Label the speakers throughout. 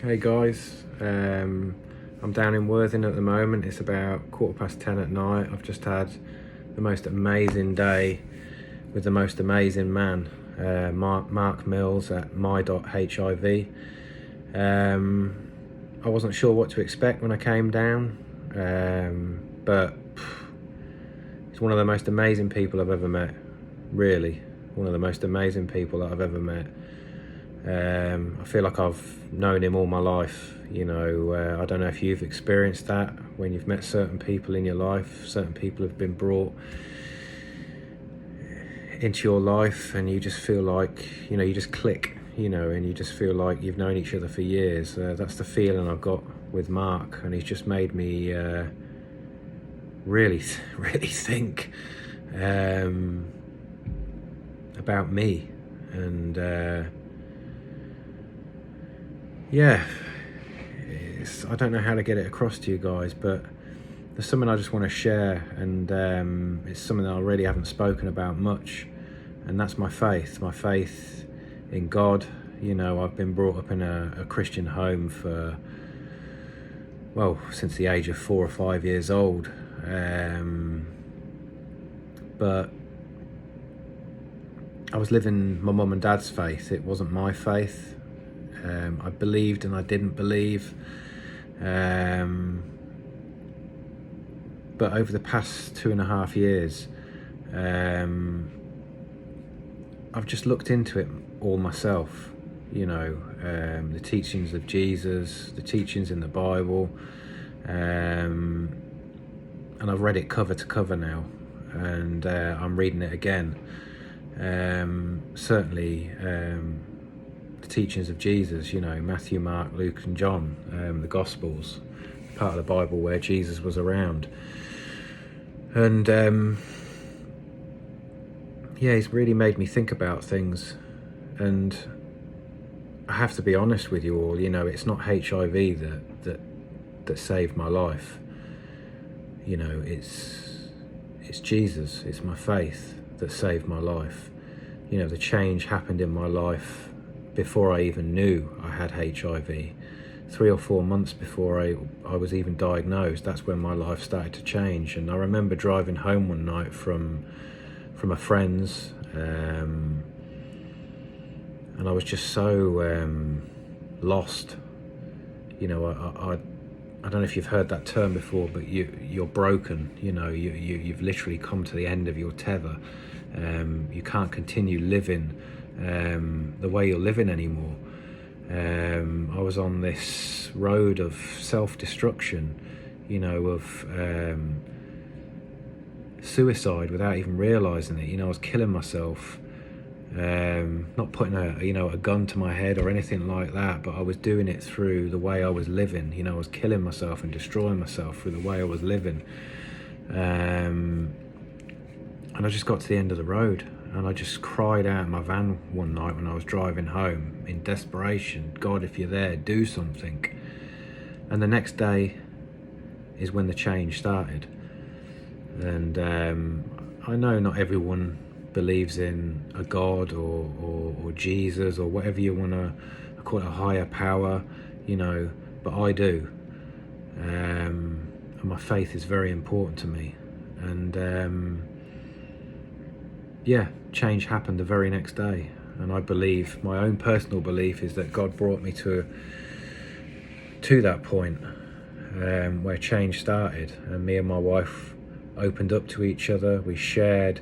Speaker 1: Hey guys, I'm down in Worthing at the moment. It's about 10:15 at night. I've just had the most amazing day with the most amazing man, Mark Mills at my.hiv. I wasn't sure what to expect when I came down, but he's one of the most amazing people I've ever met. Really, one of the most amazing people that I've ever met. I feel like I've known him all my life. I don't know if you've experienced that when you've met certain people in your life. Certain people have been brought into your life and you just feel like, you just click, and you just feel like you've known each other for years. That's the feeling I've got with Mark, and he's just made me really think about me. And I don't know how to get it across to you guys, but there's something I just want to share, and it's something that I really haven't spoken about much, and that's my faith in God. I've been brought up in a Christian home since the age of 4 or 5 years old, but I was living my mum and dad's faith. It wasn't my faith. I believed and I didn't believe. But over the past 2.5 years, I've just looked into it all myself. The teachings of Jesus, the teachings in the Bible, and I've read it cover to cover now, and I'm reading it again. Certainly, the teachings of Jesus, Matthew, Mark, Luke and John, the Gospels, part of the Bible where Jesus was around. And he's really made me think about things. And I have to be honest with you all, it's not HIV that saved my life. It's Jesus, it's my faith that saved my life. The change happened in my life before I even knew I had HIV. 3 or 4 months before I was even diagnosed, that's when my life started to change. And I remember driving home one night from a friend's, and I was just so lost. I don't know if you've heard that term before, but you're broken. You've literally come to the end of your tether. You can't continue living the way you're living anymore. I was on this road of self-destruction, of suicide without even realising it. I was killing myself, not putting a gun to my head or anything like that, but I was doing it through the way I was living. I was killing myself and destroying myself through the way I was living. And I just got to the end of the road, and I just cried out in my van one night when I was driving home in desperation, God, if you're there, do something. And the next day is when the change started. And I know not everyone believes in a God or Jesus or whatever you want to call it, a higher power, but I do. And my faith is very important to me. And change happened the very next day. And I believe, my own personal belief is that God brought me to that point where change started, and me and my wife opened up to each other. We shared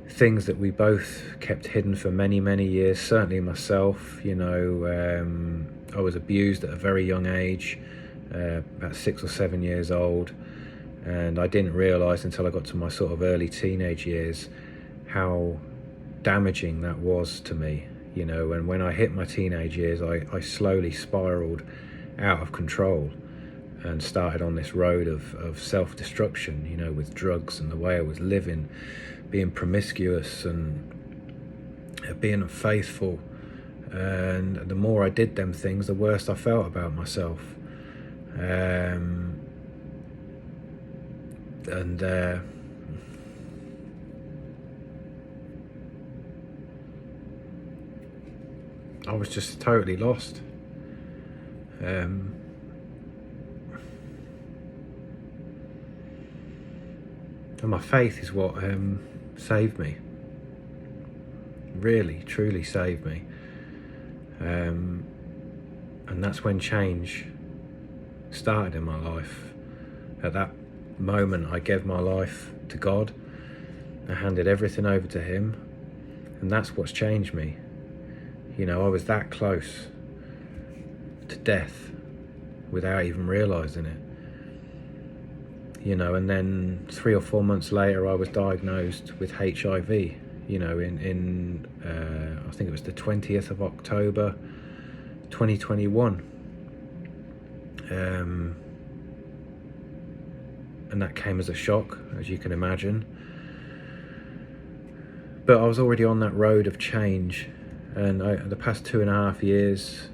Speaker 1: things that we both kept hidden for many, many years. Certainly myself, I was abused at a very young age, about 6 or 7 years old, and I didn't realise until I got to my sort of early teenage years how damaging that was to me. And when I hit my teenage years, I slowly spiraled out of control and started on this road of self-destruction, with drugs and the way I was living, being promiscuous and being unfaithful. And the more I did them things, the worse I felt about myself. I was just totally lost. And my faith is what saved me. Really, truly saved me. And that's when change started in my life. At that moment, I gave my life to God. I handed everything over to Him, and that's what's changed me. You know, I was that close to death without even realising it. You know, and then 3 or 4 months later, I was diagnosed with HIV. You know, in I think it was the 20th of October, 2021. And that came as a shock, as you can imagine. But I was already on that road of change, and the past 2.5 years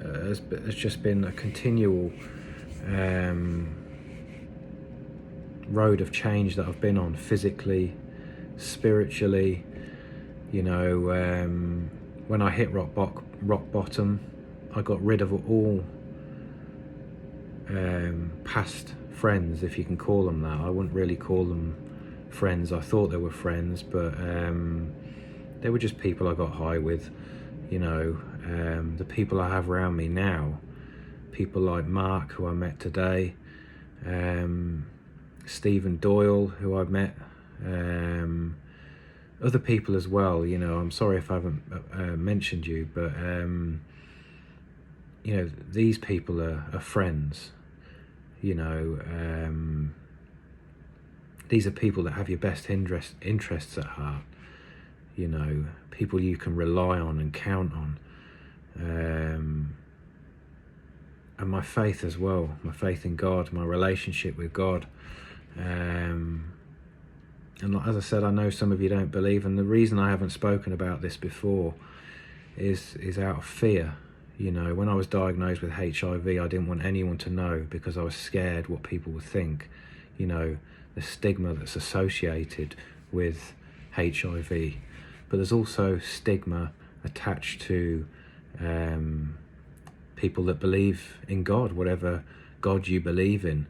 Speaker 1: has just been a continual road of change that I've been on, physically, spiritually. You know, when I hit rock bottom, I got rid of all past friends, if you can call them that. I wouldn't really call them friends. I thought they were friends, but they were just people I got high with. You know, the people I have around me now, people like Mark, who I met today, Stephen Doyle, who I met, other people as well. You know, I'm sorry if I haven't mentioned you, but you know, these people are friends. You know, these are people that have your best interests at heart. You know, people you can rely on and count on. And my faith as well, my faith in God, my relationship with God. And as I said, I know some of you don't believe, and the reason I haven't spoken about this before is out of fear. You know, when I was diagnosed with HIV, I didn't want anyone to know, because I was scared what people would think. You know, the stigma that's associated with HIV. But there's also stigma attached to people that believe in God, whatever God you believe in.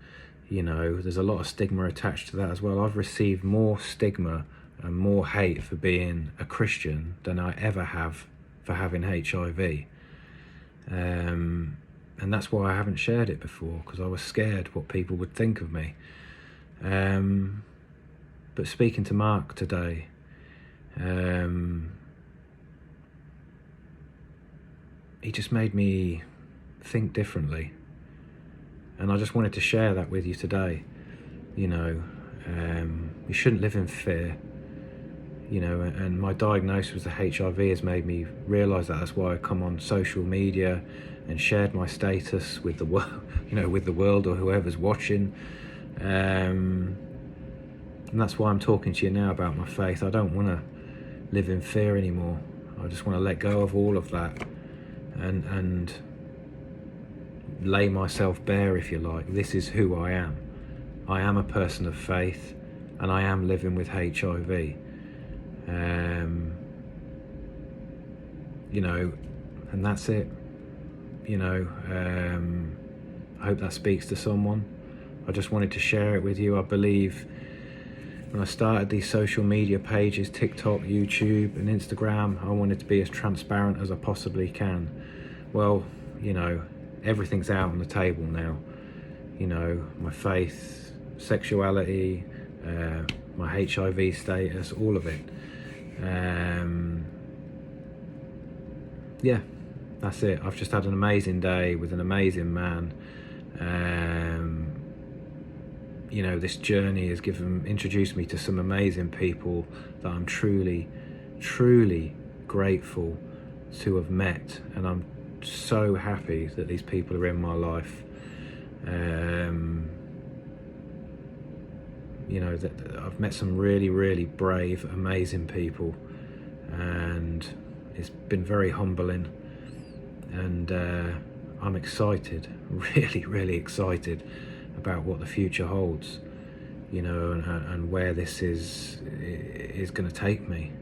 Speaker 1: You know, there's a lot of stigma attached to that as well. I've received more stigma and more hate for being a Christian than I ever have for having HIV. And that's why I haven't shared it before, because I was scared what people would think of me. But speaking to Mark today, he just made me think differently, and I just wanted to share that with you today. You know, you shouldn't live in fear. You know, and my diagnosis with the HIV has made me realise that. That's why I come on social media and shared my status with the world, you know, with the world or whoever's watching. And that's why I'm talking to you now about my faith. I don't want to live in fear anymore. I just want to let go of all of that and lay myself bare, if you like. This is who I am. I am a person of faith, and I am living with HIV. You know, and that's it. You know, I hope that speaks to someone. I just wanted to share it with you. I believe when I started these social media pages, TikTok, YouTube and Instagram, I wanted to be as transparent as I possibly can. Well, you know, everything's out on the table now. You know, my faith, sexuality, my HIV status, all of it. Yeah, that's it. I've just had an amazing day with an amazing man. You know, this journey has introduced me to some amazing people that I'm truly, truly grateful to have met, and I'm so happy that these people are in my life. You know, that I've met some really, really brave, amazing people, and it's been very humbling, and I'm excited, really, really excited about what the future holds, you know, and where this is going to take me.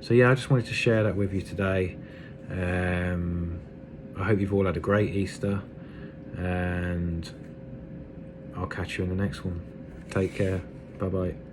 Speaker 1: So yeah, I just wanted to share that with you today. I hope you've all had a great Easter. and I'll catch you in the next one. Take care. Bye bye.